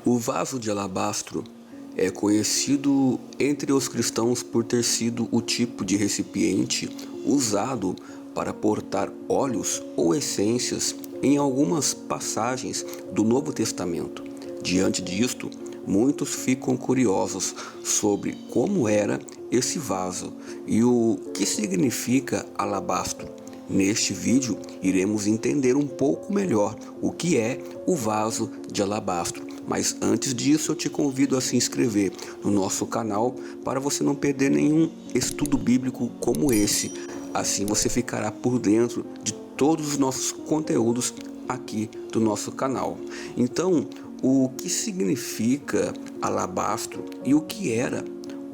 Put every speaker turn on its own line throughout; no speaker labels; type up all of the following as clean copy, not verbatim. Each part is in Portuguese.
O vaso de alabastro é conhecido entre os cristãos por ter sido o tipo de recipiente usado para portar óleos ou essências em algumas passagens do Novo Testamento. Diante disto, muitos ficam curiosos sobre como era esse vaso e o que significa alabastro. Neste vídeo, iremos entender um pouco melhor o que é o vaso de alabastro. Mas antes disso, eu te convido a se inscrever no nosso canal para você não perder nenhum estudo bíblico como esse. Assim você ficará por dentro de todos os nossos conteúdos aqui do nosso canal. Então, o que significa alabastro e o que era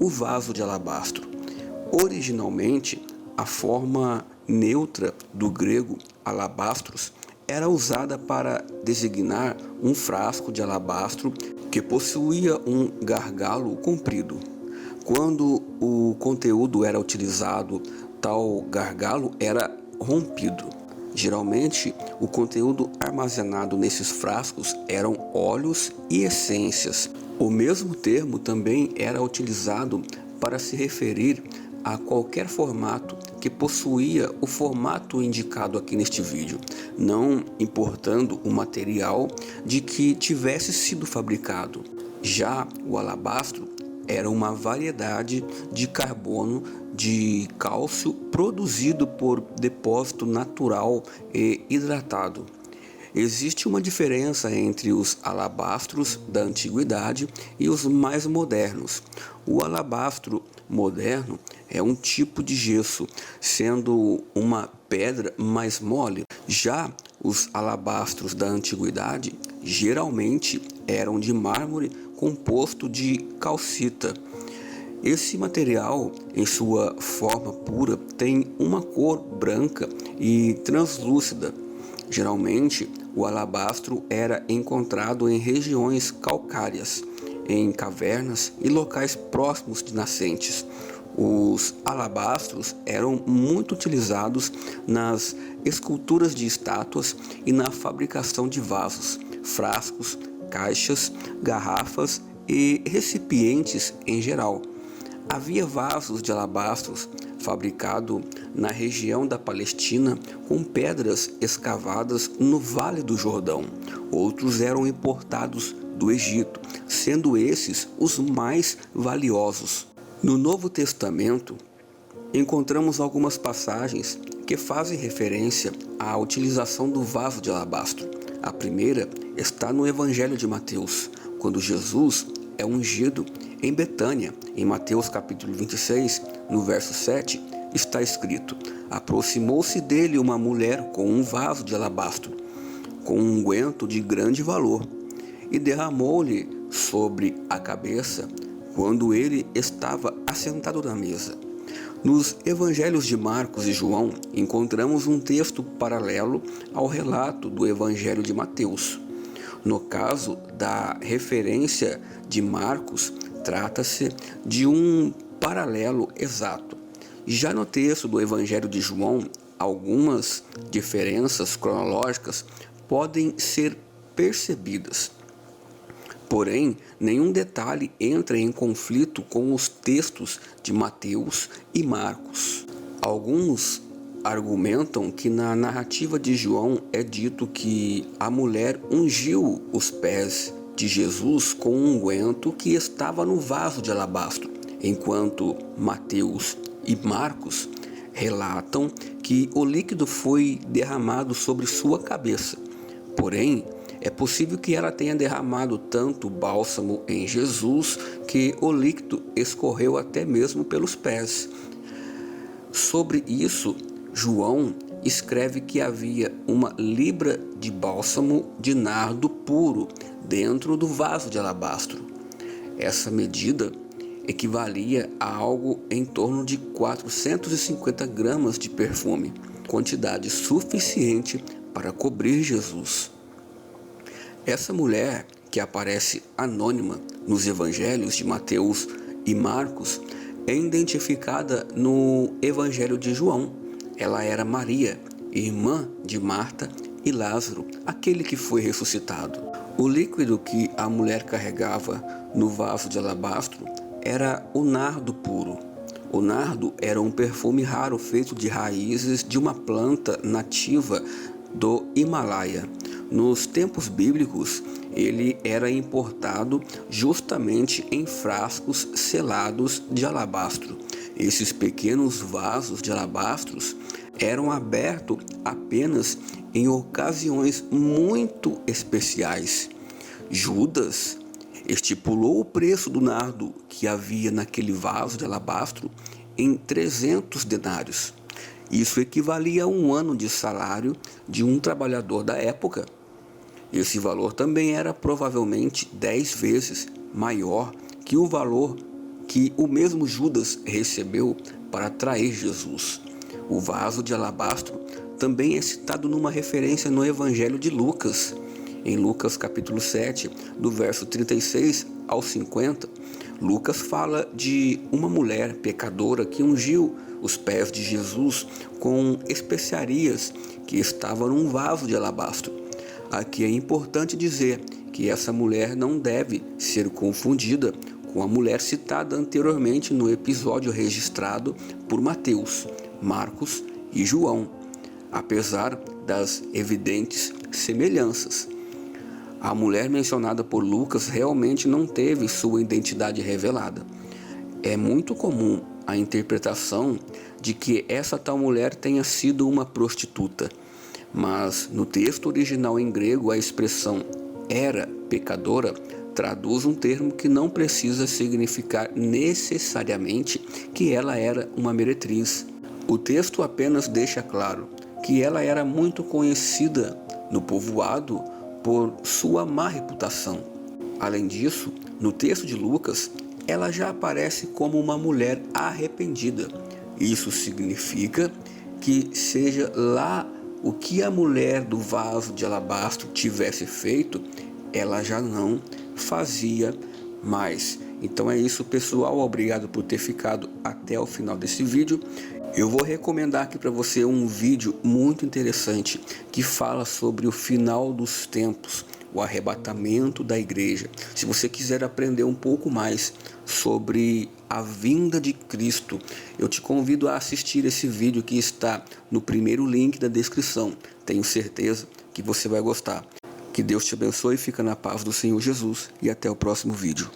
o vaso de alabastro? Originalmente, a forma neutra do grego alabastros era usada para designar um frasco de alabastro que possuía um gargalo comprido. Quando o conteúdo era utilizado, tal gargalo era rompido. Geralmente, o conteúdo armazenado nesses frascos eram óleos e essências. O mesmo termo também era utilizado para se referir a qualquer formato que possuía o formato indicado aqui neste vídeo, não importando o material de que tivesse sido fabricado. Já o alabastro era uma variedade de carbono de cálcio produzido por depósito natural e hidratado. Existe uma diferença entre os alabastros da antiguidade e os mais modernos. O alabastro moderno é um tipo de gesso, sendo uma pedra mais mole. Já os alabastros da antiguidade geralmente eram de mármore composto de calcita. Esse material, em sua forma pura, tem uma cor branca e translúcida. Geralmente, o alabastro era encontrado em regiões calcárias, em cavernas e locais próximos de nascentes. Os alabastros eram muito utilizados nas esculturas de estátuas e na fabricação de vasos, frascos, caixas, garrafas e recipientes em geral. Havia vasos de alabastros fabricados na região da Palestina com pedras escavadas no Vale do Jordão. Outros eram importados do Egito, sendo esses os mais valiosos. No Novo Testamento, encontramos algumas passagens que fazem referência à utilização do vaso de alabastro. A primeira está no Evangelho de Mateus, quando Jesus é ungido em Betânia. Em Mateus capítulo 26, no verso 7, está escrito: aproximou-se dele uma mulher com um vaso de alabastro, com um unguento de grande valor, e derramou-lhe sobre a cabeça quando ele estava assentado na mesa. Nos evangelhos de Marcos e João, encontramos um texto paralelo ao relato do Evangelho de Mateus. No caso da referência de Marcos, trata-se de um paralelo exato. Já no texto do Evangelho de João, algumas diferenças cronológicas podem ser percebidas. Porém, nenhum detalhe entra em conflito com os textos de Mateus e Marcos. Alguns argumentam que na narrativa de João é dito que a mulher ungiu os pés de Jesus com um unguento que estava no vaso de alabastro, enquanto Mateus e Marcos relatam que o líquido foi derramado sobre sua cabeça. Porém, é possível que ela tenha derramado tanto bálsamo em Jesus que o líquido escorreu até mesmo pelos pés. Sobre isso, João escreve que havia 1 libra de bálsamo de nardo puro dentro do vaso de alabastro. Essa medida equivalia a algo em torno de 450 gramas de perfume, quantidade suficiente para cobrir Jesus. Essa mulher, que aparece anônima nos evangelhos de Mateus e Marcos, é identificada no Evangelho de João. Ela era Maria, irmã de Marta e Lázaro, aquele que foi ressuscitado. O líquido que a mulher carregava no vaso de alabastro era o nardo puro. O nardo era um perfume raro feito de raízes de uma planta nativa do Himalaia. Nos tempos bíblicos, ele era importado justamente em frascos selados de alabastro. Esses pequenos vasos de alabastros eram abertos apenas em ocasiões muito especiais. Judas estipulou o preço do nardo que havia naquele vaso de alabastro em 300 denários. Isso equivalia a um ano de salário de um trabalhador da época. Esse valor também era provavelmente 10 vezes maior que o valor que o mesmo Judas recebeu para trair Jesus. O vaso de alabastro também é citado numa referência no Evangelho de Lucas. Em Lucas capítulo 7, do verso 36 ao 50, Lucas fala de uma mulher pecadora que ungiu os pés de Jesus com especiarias que estavam num vaso de alabastro. Aqui é importante dizer que essa mulher não deve ser confundida com a mulher citada anteriormente no episódio registrado por Mateus, Marcos e João, apesar das evidentes semelhanças. A mulher mencionada por Lucas realmente não teve sua identidade revelada. É muito comum a interpretação de que essa tal mulher tenha sido uma prostituta, mas no texto original em grego a expressão era pecadora traduz um termo que não precisa significar necessariamente que ela era uma meretriz. O texto apenas deixa claro que ela era muito conhecida no povoado por sua má reputação. Além disso, no texto de Lucas, ela já aparece como uma mulher arrependida. Isso significa que seja lá o que a mulher do vaso de alabastro tivesse feito, ela já não fazia mais. Então é isso, pessoal. Obrigado por ter ficado até o final desse vídeo. Eu vou recomendar aqui para você um vídeo muito interessante que fala sobre o final dos tempos, o arrebatamento da igreja. Se você quiser aprender um pouco mais sobre a vinda de Cristo, eu te convido a assistir esse vídeo que está no primeiro link da descrição. Tenho certeza que você vai gostar. Que Deus te abençoe, fica na paz do Senhor Jesus e até o próximo vídeo.